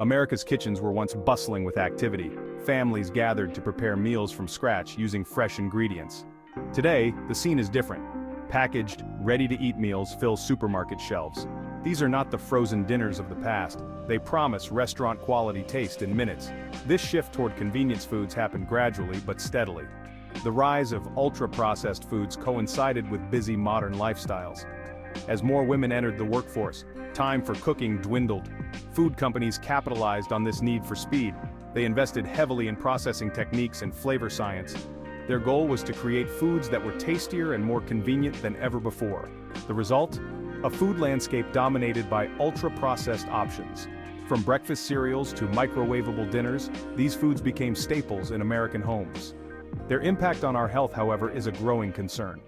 America's kitchens were once bustling with activity. Families gathered to prepare meals from scratch using fresh ingredients. Today, the scene is different. Packaged, ready-to-eat meals fill supermarket shelves. These are not the frozen dinners of the past. They promise restaurant-quality taste in minutes. This shift toward convenience foods happened gradually but steadily. The rise of ultra-processed foods coincided with busy modern lifestyles. As more women entered the workforce, time for cooking dwindled. Food companies capitalized on this need for speed. They invested heavily in processing techniques and flavor science. Their goal was to create foods that were tastier and more convenient than ever before. The result? A food landscape dominated by ultra-processed options. From breakfast cereals to microwavable dinners, these foods became staples in American homes. Their impact on our health, however, is a growing concern.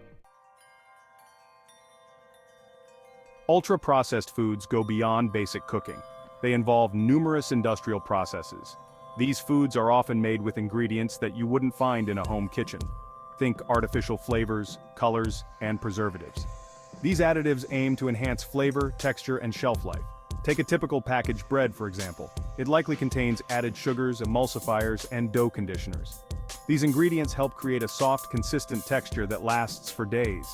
Ultra-processed foods go beyond basic cooking. They involve numerous industrial processes. These foods are often made with ingredients that you wouldn't find in a home kitchen. Think artificial flavors, colors, and preservatives. These additives aim to enhance flavor, texture, and shelf life. Take a typical packaged bread, for example. It likely contains added sugars, emulsifiers, and dough conditioners. These ingredients help create a soft, consistent texture that lasts for days.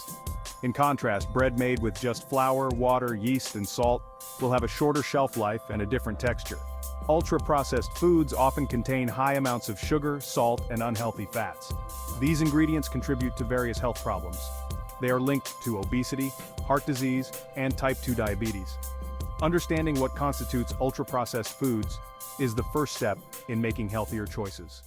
In contrast, bread made with just flour, water, yeast, and salt will have a shorter shelf life and a different texture. Ultra-processed foods often contain high amounts of sugar, salt, and unhealthy fats. These ingredients contribute to various health problems. They are linked to obesity, heart disease, and type 2 diabetes. Understanding what constitutes ultra-processed foods is the first step in making healthier choices.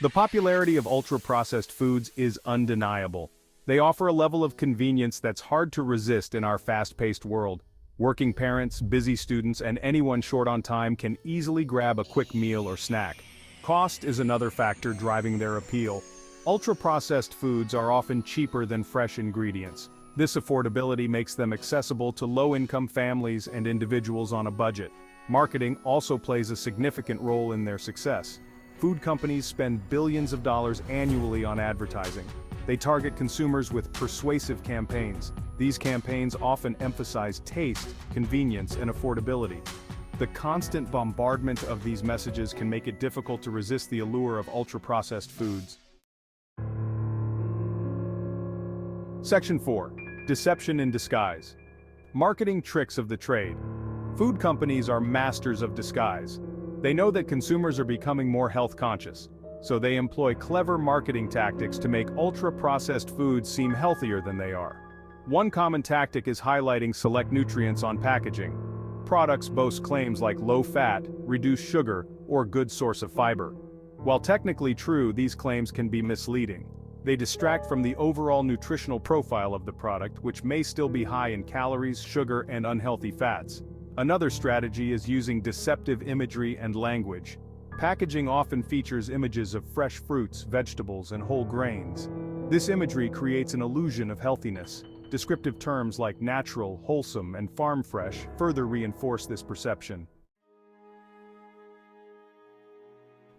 The popularity of ultra-processed foods is undeniable. They offer a level of convenience that's hard to resist in our fast-paced world. Working parents, busy students, and anyone short on time can easily grab a quick meal or snack. Cost is another factor driving their appeal. Ultra-processed foods are often cheaper than fresh ingredients. This affordability makes them accessible to low-income families and individuals on a budget. Marketing also plays a significant role in their success. Food companies spend billions of dollars annually on advertising. They target consumers with persuasive campaigns. These campaigns often emphasize taste, convenience, and affordability. The constant bombardment of these messages can make it difficult to resist the allure of ultra-processed foods. Section 4. Deception in disguise. Marketing tricks of the trade. Food companies are masters of disguise. They know that consumers are becoming more health conscious, so they employ clever marketing tactics to make ultra-processed foods seem healthier than they are. One common tactic is highlighting select nutrients on packaging. Products boast claims like low fat, reduced sugar, or good source of fiber. While technically true, these claims can be misleading. They distract from the overall nutritional profile of the product, which may still be high in calories, sugar, and unhealthy fats. Another strategy is using deceptive imagery and language. Packaging often features images of fresh fruits, vegetables, and whole grains. This imagery creates an illusion of healthiness. Descriptive terms like natural, wholesome, and farm fresh further reinforce this perception.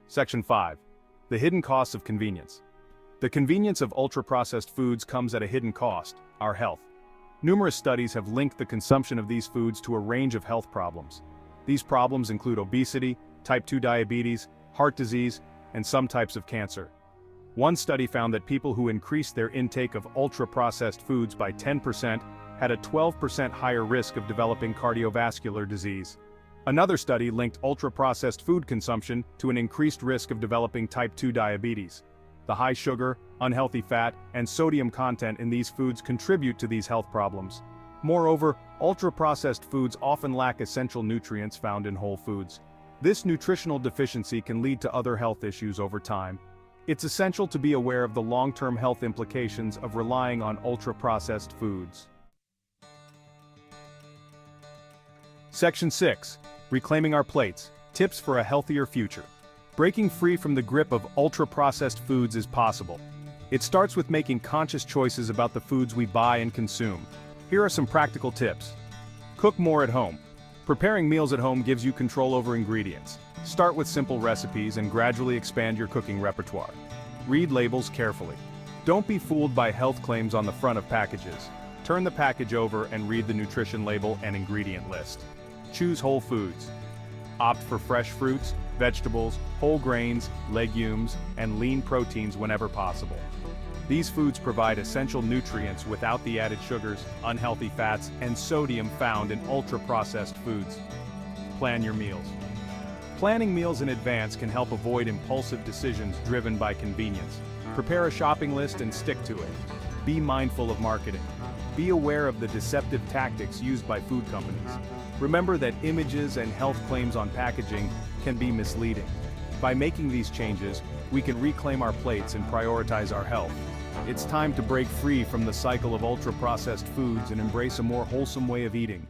Section 5. The hidden costs of convenience. The convenience of ultra-processed foods comes at a hidden cost: our health. Numerous studies have linked the consumption of these foods to a range of health problems. These problems include obesity, type 2 diabetes, heart disease, and some types of cancer. One study found that people who increased their intake of ultra-processed foods by 10% had a 12% higher risk of developing cardiovascular disease. Another study linked ultra-processed food consumption to an increased risk of developing type 2 diabetes. The high sugar, unhealthy fat, and sodium content in these foods contribute to these health problems. Moreover, ultra-processed foods often lack essential nutrients found in whole foods. This nutritional deficiency can lead to other health issues over time. It's essential to be aware of the long-term health implications of relying on ultra-processed foods. Section 6. Reclaiming our plates. Tips for a healthier future. Breaking free from the grip of ultra-processed foods is possible. It starts with making conscious choices about the foods we buy and consume. Here are some practical tips. Cook more at home. Preparing meals at home gives you control over ingredients. Start with simple recipes and gradually expand your cooking repertoire. Read labels carefully. Don't be fooled by health claims on the front of packages. Turn the package over and read the nutrition label and ingredient list. Choose whole foods. Opt for fresh fruits, vegetables, whole grains, legumes, and lean proteins whenever possible. These foods provide essential nutrients without the added sugars, unhealthy fats, and sodium found in ultra-processed foods. Plan your meals. Planning meals in advance can help avoid impulsive decisions driven by convenience. Prepare a shopping list and stick to it. Be mindful of marketing. Be aware of the deceptive tactics used by food companies. Remember that images and health claims on packaging can be misleading. By making these changes, we can reclaim our plates and prioritize our health. It's time to break free from the cycle of ultra-processed foods and embrace a more wholesome way of eating.